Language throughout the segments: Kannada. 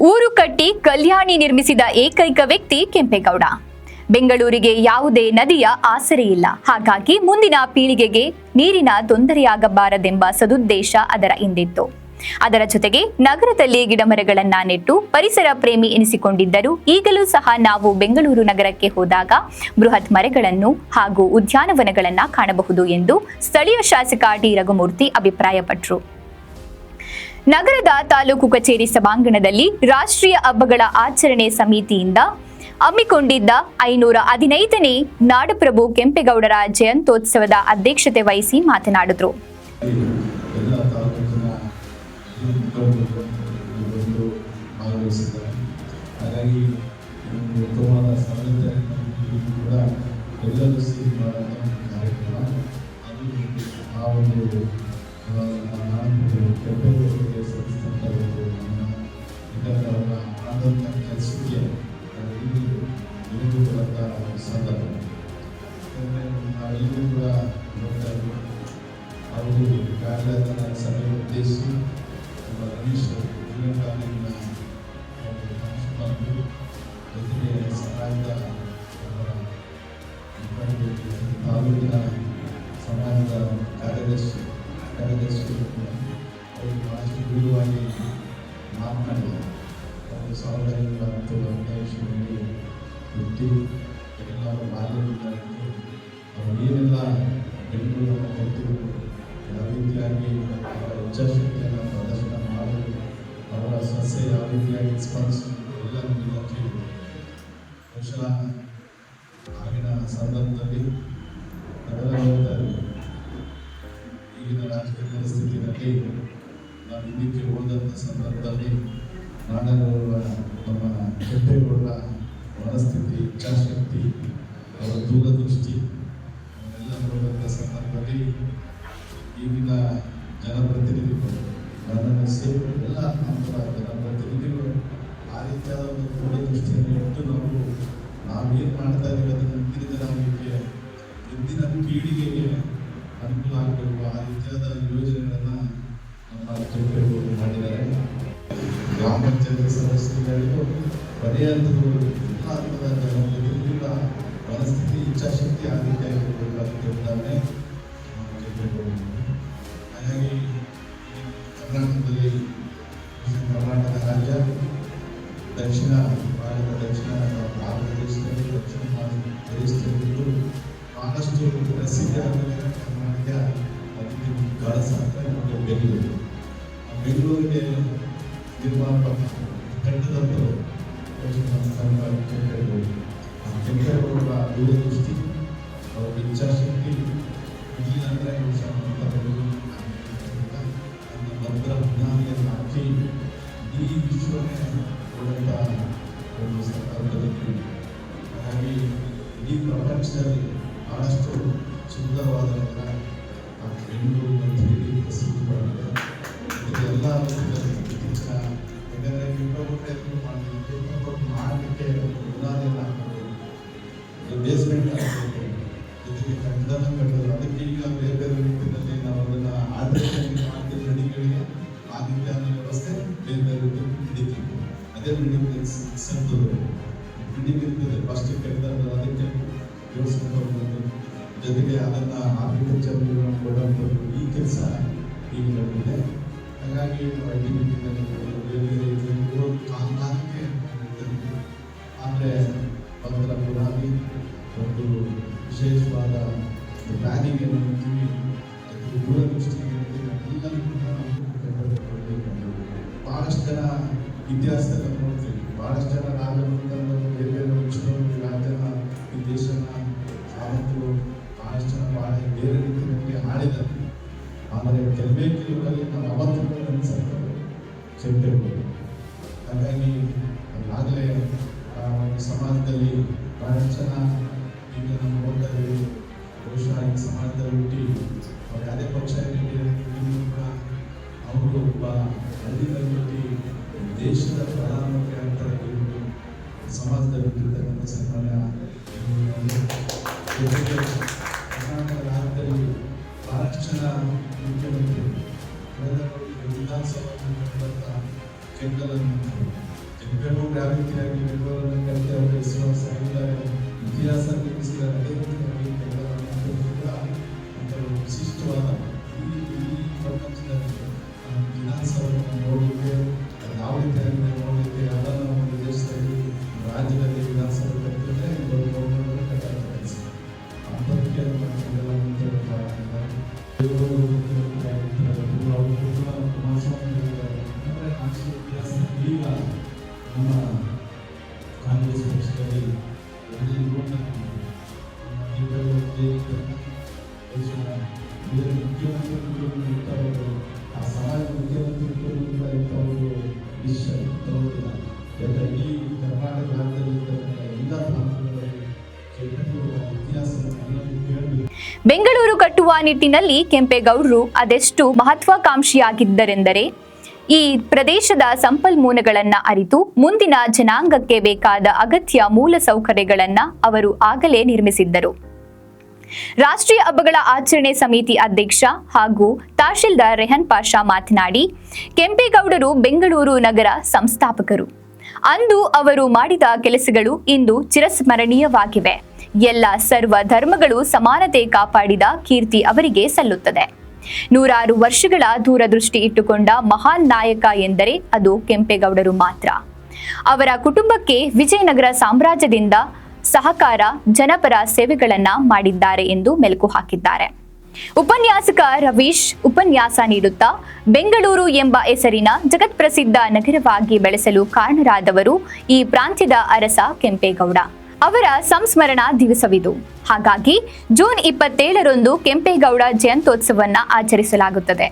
ಊರು ಕಟ್ಟಿ ಕಲ್ಯಾಣಿ ನಿರ್ಮಿಸಿದ ಏಕೈಕ ವ್ಯಕ್ತಿ ಕೆಂಪೇಗೌಡ. ಬೆಂಗಳೂರಿಗೆ ಯಾವುದೇ ನದಿಯ ಆಸರೆ ಇಲ್ಲ, ಹಾಗಾಗಿ ಮುಂದಿನ ಪೀಳಿಗೆಗೆ ನೀರಿನ ತೊಂದರೆಯಾಗಬಾರದೆಂಬ ಸದುದ್ದೇಶ ಅದರ ಹಿಂದಿತ್ತು. ಅದರ ಜೊತೆಗೆ ನಗರದಲ್ಲಿ ಗಿಡಮರಗಳನ್ನ ನೆಟ್ಟು ಪರಿಸರ ಪ್ರೇಮಿ ಎನಿಸಿಕೊಂಡಿದ್ದರು. ಈಗಲೂ ಸಹ ನಾವು ಬೆಂಗಳೂರು ನಗರಕ್ಕೆ ಹೋದಾಗ ಬೃಹತ್ ಮರಗಳನ್ನು ಹಾಗೂ ಉದ್ಯಾನವನಗಳನ್ನ ಕಾಣಬಹುದು ಎಂದು ಸ್ಥಳೀಯ ಶಾಸಕ ಡಿ ರಘುಮೂರ್ತಿ ಅಭಿಪ್ರಾಯಪಟ್ಟರು. ನಗರದ ತಾಲೂಕು ಕಚೇರಿ ಸಭಾಂಗಣದಲ್ಲಿ ರಾಷ್ಟ್ರೀಯ ಹಬ್ಬಗಳ ಆಚರಣೆ ಸಮಿತಿಯಿಂದ ಹಮ್ಮಿಕೊಂಡಿದ್ದ 515ನೇ ನಾಡಪ್ರಭು ಕೆಂಪೇಗೌಡರ ಜಯಂತ್ಯೋತ್ಸವದ ಅಧ್ಯಕ್ಷತೆ ವಹಿಸಿ ಮಾತನಾಡಿದರು. ಸಮಾಜದ ಕಾರ್ಯದರ್ಶಿ ವಿವರವಾಗಿ ಮಾತನಾಡಿ 1915 ಹುಟ್ಟಿ ಎಲ್ಲರೂ ಬಾಲ್ಯದಿಂದ ಅವರು ಏನೆಲ್ಲ ಬೆಂಗಳೂರನ್ನು ಕಲಿತಿದ್ರು, ಯಾವ ರೀತಿಯಾಗಿ ಅವರ ಇಚ್ಛಾಶಕ್ತಿಯನ್ನು ಪ್ರದರ್ಶನ ಮಾಡಲು ಅವರ ಸಸ್ಯ ಯಾವ ರೀತಿಯಾಗಿ ಸ್ಪಂದಿಸಿದ್ರು ಎಲ್ಲರೂ ಕೇಳಿದರು. ಬಹುಶಃ ಆಗಿನ ಸಂದರ್ಭದಲ್ಲಿ ಈಗಿನ ರಾಜಕೀಯ ಪರಿಸ್ಥಿತಿಯಲ್ಲಿ ನಾವು ಇದಕ್ಕೆ ಹೋದಂಥ ಸಂದರ್ಭದಲ್ಲಿ ನಾಡಗೌರವ ನಮ್ಮ ಕೆಂಪೇಗೌಡರ ಮನಸ್ಥಿತಿ, ಇಚ್ಛಾಶಕ್ತಿ, ಅವರ ದೂರದೃಷ್ಟಿ ಎಲ್ಲ ನೋಡಿದಂಥ ಸಂದರ್ಭದಲ್ಲಿ ಈಗಿನ ಜನಪ್ರತಿನಿಧಿಗಳು ನನ್ನನ್ನು ಸೇರಿ ಎಲ್ಲ ನಂತರ ಜನಪ್ರತಿನಿಧಿಗಳು ಆ ರೀತಿಯಾದ ಒಂದು ದೂರದೃಷ್ಟಿಯನ್ನು ಇಟ್ಟು ನಾವೇನು ಮಾಡ್ತಾ ಇದ್ದೀವಿ ಅದನ್ನು ಮುಂದಿನ ಜನಾಂಗಕ್ಕೆ, ಮುಂದಿನ ಪೀಳಿಗೆಗೆ ಅನುಕೂಲ ಆಗಬೇಕು ಆ ರೀತಿಯಾದ ಯೋಜನೆಗಳನ್ನು ನಮ್ಮ ಕೆಂಪೇಗೌಡರು ಮಾಡಿದ್ದಾರೆ. ಗ್ರಾಮ ಪಂಚಾಯತ್ ಸದಸ್ಯರಿಗೂ ಪರ್ಯಾಯಗಳು ಎಲ್ಲ ಹಂತದ ಜನಪ್ರತಿನಿಧಿಗಳ ಮನಸ್ಥಿತಿ, ಇಚ್ಛಾಶಕ್ತಿ ಆ ರೀತಿಯಾಗಿರಬೇಕು ಅದಕ್ಕೆ ಉದಾಹರಣೆ ಕೆಂಪೇಗೌಡರು. ಹಾಗಾಗಿ ಕರ್ನಾಟಕದಲ್ಲಿ ಕರ್ನಾಟಕ ರಾಜ್ಯ ದಕ್ಷಿಣ ಭಾರತದೇಶದಲ್ಲಿ ದಕ್ಷಿಣ ಪ್ರದೇಶದಲ್ಲಿದ್ದು ಬಹಳಷ್ಟು ಪ್ರಸಿದ್ಧಿಯಾಗಿದೆ. ಕರ್ನಾಟಕ ಅದಕ್ಕೆ ಕಳಸ ಅಂತ ಬೆಂಗಳೂರು. ಬೆಂಗಳೂರಿಗೆ ನಿರ್ಮಾಣ ಕಟ್ಟದಂತರು ಕೆಂಪೇಗೌಡರ ದೂರದೃಷ್ಟಿ, ಅವರ ಇಚ್ಛಾಶಕ್ತಿ ಈ ನಂತರ ಭದ್ರ ಬುನಾದಿಯನ್ನು ಹಾಕಿ ಈ ವಿಶ್ವನೇ ಕೊಡುವಂಥ ಒಂದು ಸಂದರ್ಭದಲ್ಲಿ, ಹಾಗಾಗಿ ಇಡೀ ಪ್ರಪಂಚದಲ್ಲಿ ಬಹಳಷ್ಟು ಸುಂದರವಾದ ನಗರ ಬೆಂಗಳೂರು ಅಂತ ಹೇಳಿ ಪ್ರಸಿದ್ಧಿ ಪಡೆದಿದೆ. ಇದೆಲ್ಲ ಇತ್ತೀಚಿನ ಯಾಕಂದರೆ ಮಾಡಲಿಕ್ಕೆ ಬುನಾದಿಯನ್ನು ಹಾಕಬೇಕು, ಬೇಸ್ಮೆಂಟ್ ಹಾಕಬೇಕು, ಜೊತೆಗೆ ಕಟ್ಟಡನ ಕಟ್ಟೋದು. ಅದಕ್ಕೆ ಈಗ ಬೇರೆ ಬೇರೆ ರೀತಿಯಲ್ಲಿ ನಾವು ಅದನ್ನು ಆಲ್ಟರ್ನೇಟಿವ್ ಮಾಡ್ತೀವಿ. ಬಿಲ್ಡಿಂಗ್ಗಳಿಗೆ ಆ ರೀತಿಯಾದ ವ್ಯವಸ್ಥೆ ಬೇರೆ ಬೇರೆ ರೀತಿಯಲ್ಲಿ ಹಿಡಿತೀವಿ. ಅದೇ ಬಿಲ್ಡಿಂಗ್ ಬಿಲ್ಡಿಂಗ್ ಇರ್ತದೆ, ಫಸ್ಟ್ ಕಟ್ಟಿದ ಅದಕ್ಕೆ ಜೋಡಿಸ್ಕೊಂಡು ಹೋಗ್ಬೋದು, ಜೊತೆಗೆ ಅದನ್ನು ಆರ್ಕಿಟೆಕ್ಚರ್ ಕೊಡುವಂಥದ್ದು ಈ ಕೆಲಸ ಈಗ ನಡೆದಿದೆ. ಹಾಗಾಗಿ ಐಡೆಂಟಿಟಿನಲ್ಲಿ ಬೇರೆ ಬೇರೆ ಕಾಲಕ್ಕೆ ಆದರೆ ಭದ್ರ ಬುನಾದಿ ಒಂದು ವಿಶೇಷವಾದ ಪ್ಲಾನಿಂಗ್ ಏನು ಹೇಳ್ತೀವಿ, ಅದಕ್ಕೆ ದೂರದೃಷ್ಟಿಗೆ ಎಲ್ಲರೂ ಬಹಳಷ್ಟು ಜನ ಇತಿಹಾಸದಲ್ಲಿ ನೋಡ್ತೀವಿ. ಬಹಳಷ್ಟು ಜನ ರಾಜರು ಬೇರೆ ಬೇರೆ ವಿಶ್ವದಲ್ಲಿ ರಾಜ್ಯನ ಈ ದೇಶನ ಸಾಮರ್ಥ್ಯಗಳು ಬಹಳಷ್ಟು ಜನ ಬಹಳ ಬೇರೆ ರೀತಿಯಲ್ಲಿ ಆಳಿದ್ದಾರೆ. ಆದರೆ ಕೆಲವರಲ್ಲಿ ನಾವು ಅವತ್ತು ನೆನೆಸಲ್ಪಟ್ಟು ಕೆಂಪೇಗೌಡರು. ಹಾಗಾಗಿ ಆಗಲೇ ಒಂದು ಸಮಾಜದಲ್ಲಿ ಬಹಳಷ್ಟು ಜನ ಈಗ ನಾವು ನೋಡ್ತಾ ಇದ್ದೀವಿ. ಬಹುಶಃ ಈ ಸಮಾಜದಲ್ಲಿ ಹುಟ್ಟಿ ಅವ್ರು ಯಾವುದೇ ಪಕ್ಷ ಕೂಡ ಅವರು ಒಬ್ಬ ಹಳ್ಳಿನಲ್ಲಿ ಹುಟ್ಟಿ ದೇಶದ ಪ್ರಧಾನಮಂತ್ರಿ ಆಗ್ತಾರೆ. ಸಮಾಜದಲ್ಲಿ ಹುಟ್ಟಿರ್ತಕ್ಕಂಥ ಸನ್ಮಾನ್ಯ ಕರ್ನಾಟಕ ರಾಜ್ಯದಲ್ಲಿ ಬಹಳಷ್ಟು ಜನ ಮುಖ್ಯಮಂತ್ರಿ ವಿಧಾನಸಭಾ ಕೆಂಗಲನ್ನು ನಮ್ಮ ಕಾಂಗ್ರೆಸ್ ಪಕ್ಷದಲ್ಲಿ ಎಲ್ಲರಿಗೂ ದೇಶದ ಬೇರೆ ಮುಖ್ಯಮಂತ್ರಿಗಳು ಇರ್ತವರು, ಆ ಸಮಾಜ ಮುಖ್ಯಮಂತ್ರಿಗಳು ಕೂಡ ಇರ್ತವರು ವಿಷಯ ತಗೊಳ್ಳಿಲ್ಲ. ಯಾಕಂದ್ರೆ ಈ ಕರ್ನಾಟಕ ರಾಜ್ಯದಲ್ಲಿರ್ತಕ್ಕಂಥ ಎಲ್ಲ ಪ್ರಾಂತಗಳಲ್ಲಿ ಕೆಟ್ಟವರು ಇತಿಹಾಸವನ್ನು ಎಲ್ಲರೂ ಕೇಳಬೇಕು. ಬೆಂಗಳೂರು ಕಟ್ಟುವ ನಿಟ್ಟಿನಲ್ಲಿ ಕೆಂಪೇಗೌಡರು ಅದೆಷ್ಟು ಮಹತ್ವಾಕಾಂಕ್ಷಿಯಾಗಿದ್ದರೆಂದರೆ ಈ ಪ್ರದೇಶದ ಸಂಪನ್ಮೂಲಗಳನ್ನು ಅರಿತು ಮುಂದಿನ ಜನಾಂಗಕ್ಕೆ ಬೇಕಾದ ಅಗತ್ಯ ಮೂಲ ಸೌಕರ್ಯಗಳನ್ನು ಅವರು ಆಗಲೇ ನಿರ್ಮಿಸಿದ್ದರು. ರಾಷ್ಟ್ರೀಯ ಹಬ್ಬಗಳ ಆಚರಣೆ ಸಮಿತಿ ಅಧ್ಯಕ್ಷ ಹಾಗೂ ತಹಶೀಲ್ದಾರ್ ರೆಹನ್ ಪಾಷಾ ಮಾತನಾಡಿ, ಕೆಂಪೇಗೌಡರು ಬೆಂಗಳೂರು ನಗರ ಸಂಸ್ಥಾಪಕರು. ಅಂದು ಅವರು ಮಾಡಿದ ಕೆಲಸಗಳು ಇಂದು ಚಿರಸ್ಮರಣೀಯವಾಗಿವೆ. ಎಲ್ಲ ಸರ್ವ ಧರ್ಮಗಳು ಸಮಾನತೆ ಕಾಪಾಡಿದ ಕೀರ್ತಿ ಅವರಿಗೆ ಸಲ್ಲುತ್ತದೆ. 100 ವರ್ಷಗಳ ದೂರದೃಷ್ಟಿ ಇಟ್ಟುಕೊಂಡ ಮಹಾನ್ ನಾಯಕ ಎಂದರೆ ಅದು ಕೆಂಪೇಗೌಡರು ಮಾತ್ರ. ಅವರ ಕುಟುಂಬಕ್ಕೆ ವಿಜಯನಗರ ಸಾಮ್ರಾಜ್ಯದಿಂದ ಸಹಕಾರ, ಜನಪರ ಸೇವೆಗಳನ್ನ ಮಾಡಿದ್ದಾರೆ ಎಂದು ಮೆಲುಕು ಹಾಕಿದ್ದಾರೆ. ಉಪನ್ಯಾಸಕ ರವೀಶ್ ಉಪನ್ಯಾಸ ನೀಡುತ್ತಾ, ಬೆಂಗಳೂರು ಎಂಬ ಹೆಸರಿನ ಜಗತ್ಪ್ರಸಿದ್ಧ ನಗರವಾಗಿ ಬೆಳೆಸಲು ಕಾರಣರಾದವರು ಈ ಪ್ರಾಂತ್ಯದ ಅರಸ ಕೆಂಪೇಗೌಡ. ಅವರ ಸಂಸ್ಮರಣಾ ದಿವಸವಿದು. ಹಾಗಾಗಿ ಜೂನ್ 27ರಂದು ಕೆಂಪೇಗೌಡ ಜಯಂತ್ಯೋತ್ಸವವನ್ನು ಆಚರಿಸಲಾಗುತ್ತದೆ.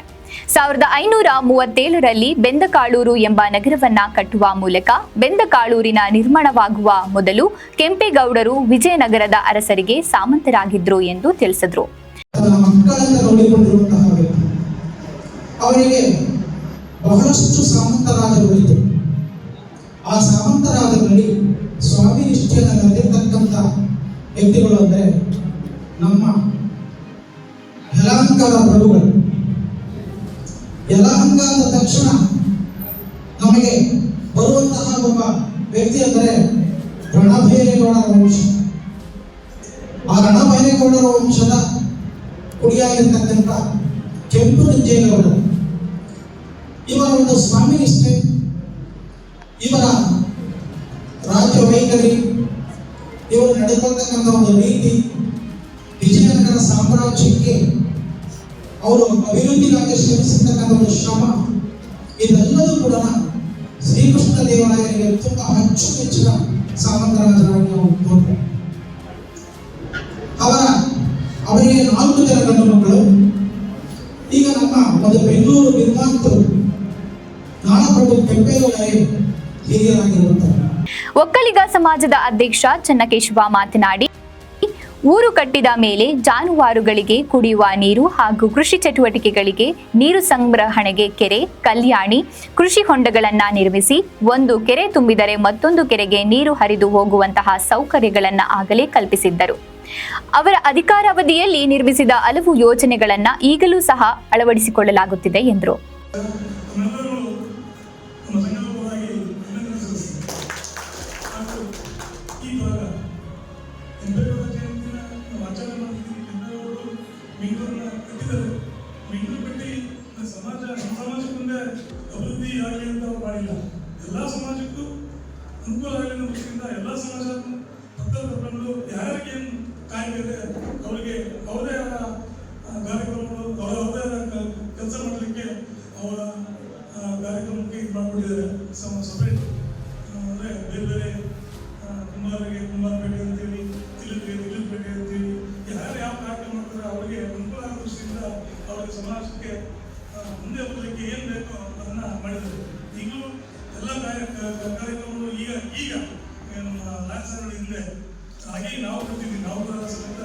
1537ರಲ್ಲಿ ಬೆಂದಕಾಳೂರು ಎಂಬ ನಗರವನ್ನ ಕಟ್ಟುವ ಮೂಲಕ ಬೆಂದಕಾಳೂರಿನ ನಿರ್ಮಾಣವಾಗುವ ಮೊದಲು ಕೆಂಪೇಗೌಡರು ವಿಜಯನಗರದ ಅರಸರಿಗೆ ಸಾಮಂತರಾಗಿದ್ರು ಎಂದು ತಿಳಿಸಿದ್ರು. ಅವರಿಗೆ ಬಹಳಷ್ಟು ಸಾಮಂತರಾಜಗಳಿತ್ತು. ಆ ಸಾಮಂತರಾಜಗಳಲ್ಲಿ ಸ್ವಾಮಿ ನಿಷ್ಠೆಯನ್ನು ನಡೆದಿರ್ತಕ್ಕಂಥ ವ್ಯಕ್ತಿಗಳು ಅಂದರೆ ನಮ್ಮ ಯಲಹಂಕದ ಪ್ರಭುಗಳು. ಯಲಹಂಕದ ತಕ್ಷಣ ನಮಗೆ ಬರುವಂತಹ ಒಬ್ಬ ವ್ಯಕ್ತಿ ಅಂದರೆ ರಣಭೈರೇಗೌಡರ ವಂಶ. ಆ ರಣಭೈರೇಗೌಡರ ವಂಶದ ಕುಡಿಯಾಗಿರ್ತಕ್ಕಂಥ ಕೆಂಪು ನಂಜೇಗೌಡರು. ಇವರ ಒಂದು ಸ್ವಾಮಿ ನಿಷ್ಠೆ, ಇವರ ರಾಜ್ಯ ವೈಖರಿ, ಇವರು ನಡೆದುಕೊಳ್ತಕ್ಕಂಥ ಒಂದು ರೀತಿ, ವಿಜಯನಗರ ಸಾಮ್ರಾಜ್ಯಕ್ಕೆ ಅವರು ಅಭಿವೃದ್ಧಿಗಾಗಿ ಶ್ರಮಿಸಿರ್ತಕ್ಕಂಥ ಒಂದು ಶ್ರಮ, ಇದೆಲ್ಲವೂ ಕೂಡ ಶ್ರೀಕೃಷ್ಣ ದೇವರಾಯರಿಗೆ ತುಂಬಾ ಅಚ್ಚುಮೆಚ್ಚಿನ ಸಾಮಂತರಾಜರಾಗಿ ನಾವು ನೋಡ್ತೇವೆ. ಅವರಿಗೆ 4 ಜನ ಗಂಡು ಮಕ್ಕಳು. ಈಗ ನಮ್ಮ ಒಂದು ಬೆಂಗಳೂರು ನಿರ್ಮಾತೃ ನಾಡಪ್ರಭು ಕೆಂಪೇಗೌಡರೇ ಹಿರಿಯರಾಗಿರುತ್ತಾರೆ. ಒಕ್ಕಲಿಗ ಸಮಾಜದ ಅಧ್ಯಕ್ಷ ಚನ್ನಕೇಶವ ಮಾತನಾಡಿ, ಊರು ಕಟ್ಟಿದ ಮೇಲೆ ಜಾನುವಾರುಗಳಿಗೆ ಕುಡಿಯುವ ನೀರು ಹಾಗೂ ಕೃಷಿ ಚಟುವಟಿಕೆಗಳಿಗೆ ನೀರು ಸಂಗ್ರಹಣೆಗೆ ಕೆರೆ, ಕಲ್ಯಾಣಿ, ಕೃಷಿ ಹೊಂಡಗಳನ್ನು ನಿರ್ಮಿಸಿ ಒಂದು ಕೆರೆ ತುಂಬಿದರೆ ಮತ್ತೊಂದು ಕೆರೆಗೆ ನೀರು ಹರಿದು ಹೋಗುವಂತಹ ಸೌಕರ್ಯಗಳನ್ನು ಆಗಲೇ ಕಲ್ಪಿಸಿದ್ದರು. ಅವರ ಅಧಿಕಾರಾವಧಿಯಲ್ಲಿ ನಿರ್ಮಿಸಿದ ಹಲವು ಯೋಜನೆಗಳನ್ನು ಈಗಲೂ ಸಹ ಅಳವಡಿಸಿಕೊಳ್ಳಲಾಗುತ್ತಿದೆ ಎಂದರು. ಎಲ್ಲ ಸಮಾಜಕ್ಕೂ ಅನುಕೂಲ ಆಗಲಿ ಅನ್ನೋ ದೃಷ್ಟಿಯಿಂದ ಎಲ್ಲ ಸಮಾಜ ಭಕ್ತರು ಯಾರಿಗೇನು ಕಾಯಿಲೆ ಇದೆ ಅವರಿಗೆ ಅವರದೇ ಆದ ಕಾರ್ಯಕ್ರಮಗಳು, ಅವರದೇ ಆದ ಕೆಲಸ ಮಾಡಲಿಕ್ಕೆ ಅವರ ಕಾರ್ಯಕ್ರಮಕ್ಕೆ ಇದು ಮಾಡಿಕೊಂಡಿದ್ದಾರೆ. ಸಪ್ರೇಟ್ ಅಂದರೆ ಬೇರೆ ಬೇರೆ ಕುಂಬಾರರಿಗೆ ಕುಂಬಾರಪೇಟೆ ಅಂತೇಳಿ, ತಿಲ್ಲಪೇಟೆ ಅಂತೇಳಿ ಯಾರು ಯಾವ ಕಾರ್ಯಕ್ರಮ ಮಾಡ್ತಾರೆ ಅವರಿಗೆ ಅನುಕೂಲ ಆಗೋ ದೃಷ್ಟಿಯಿಂದ ಅವರಿಗೆ ಸಮಾಜಕ್ಕೆ ಮುಂದೆ ಬರಲಿಕ್ಕೆ ಏನು ಬೇಕೋ ಅದನ್ನು ಮಾಡಿದ್ದಾರೆ. ಈಗಲೂ ಎಲ್ಲ ಕಾರ್ಯಕ್ರಮಗಳು ಈಗ ನಮ್ಮ ರಾಜಕಾರಣ ಹಿಂದೆ ಹಾಗೆ ನಾವು ಕೊಡ್ತಿದ್ವಿ. ನಾವು ಕೂಡ ಸಮೇತ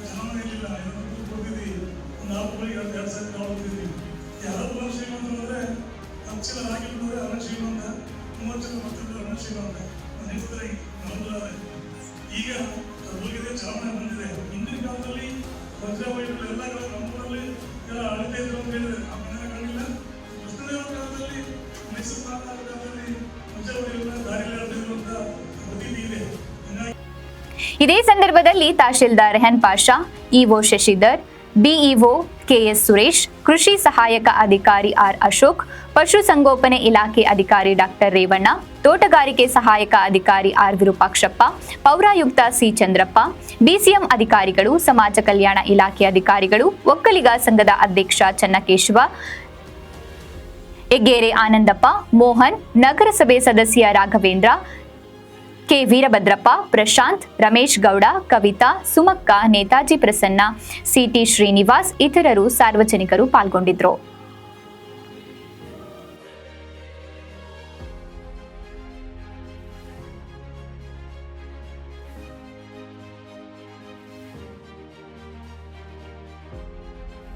ಚುನಾವಣೆಯಲ್ಲಿಲ್ಲ ಎಲ್ಲರೂ ಕೊಡ್ತಿದ್ವಿ. ಒಂದು 4 ರೂಪಾಯಿ 2 ಸಾವಿರ ನಾವು ಕೊಡ್ತಿದ್ವಿ. ಯಾರೋ ಒಬ್ಬ ಶ್ರೀಮಂತ ಅಂದರೆ 10 ಜನ ರಾಗಿ ಬಿಟ್ಟರೆ ಅವನ ಶ್ರೀಮಂತ, 30 ಜನ ಮಕ್ಕಳು ಅವನ ಶ್ರೀಮಂತ. ನೆನಪಿದ್ರೆ ಈಗ ಹೋಗಿದೆ, ಚುನಾವಣೆ ಬಂದಿದೆ. ಹಿಂದಿನ ಕಾಲದಲ್ಲಿ ವಜ್ರವೈಢ್ಯಗಳು ಎಲ್ಲ ನಮ್ಮೂರಲ್ಲಿ ಎಲ್ಲ ಅಳಿತಾ ಇದ್ರು ಅಂತ ಹೇಳಿದ್ರೆ ಆ ಮನೆ ಕಾಣಿಲ್ಲ. ಕೃಷ್ಣದೇವರ ಕಾಲದಲ್ಲಿ ಮೈಸೂರು ಕಾಲದಲ್ಲಿ ವಜ್ರವೈಢ್ಯಗಳನ್ನ ದಾರಿಯಲ್ಲಿ ಆಡ್ತಿದ್ರು ಅಂತ ಪ್ರತೀತಿ ಇದೆ. ಇದೇ ಸಂದರ್ಭದಲ್ಲಿ tahsildar Rehan Pasha, EO Shashidhar, BEO KS Suresh, ಕೃಷಿ ಸಹಾಯಕ ಅಧಿಕಾರಿ ಆರ್ ಅಶೋಕ್, ಪಶುಸಂಗೋಪನೆ ಇಲಾಖೆ ಅಧಿಕಾರಿ ಡಾಕ್ಟರ್ ರೇವಣ್ಣ, ತೋಟಗಾರಿಕೆ ಸಹಾಯಕ ಅಧಿಕಾರಿ ಆರ್ ವಿರೂಪಾಕ್ಷಪ್ಪ, ಪೌರಾಯುಕ್ತ ಸಿ ಚಂದ್ರಪ್ಪ, ಬಿಸಿಎಂ ಅಧಿಕಾರಿಗಳು, ಸಮಾಜ ಕಲ್ಯಾಣ ಇಲಾಖೆ ಅಧಿಕಾರಿಗಳು, ಒಕ್ಕಲಿಗ ಸಂಘದ ಅಧ್ಯಕ್ಷ ಚನ್ನಕೇಶವ, ಹೆಗ್ಗೇರೆ ಆನಂದಪ್ಪ, ಮೋಹನ್, ನಗರಸಭೆ ಸದಸ್ಯ ರಾಘವೇಂದ್ರ, ಕೆ ವೀರಭದ್ರಪ್ಪ, ಪ್ರಶಾಂತ್, ರಮೇಶ್ ಗೌಡ, ಕವಿತಾ, ಸುಮಕ್ಕ, ನೇತಾಜಿ ಪ್ರಸನ್ನ, ಸಿಟಿ ಶ್ರೀನಿವಾಸ್ ಇತರರು ಸಾರ್ವಜನಿಕರು ಪಾಲ್ಗೊಂಡಿದ್ರು.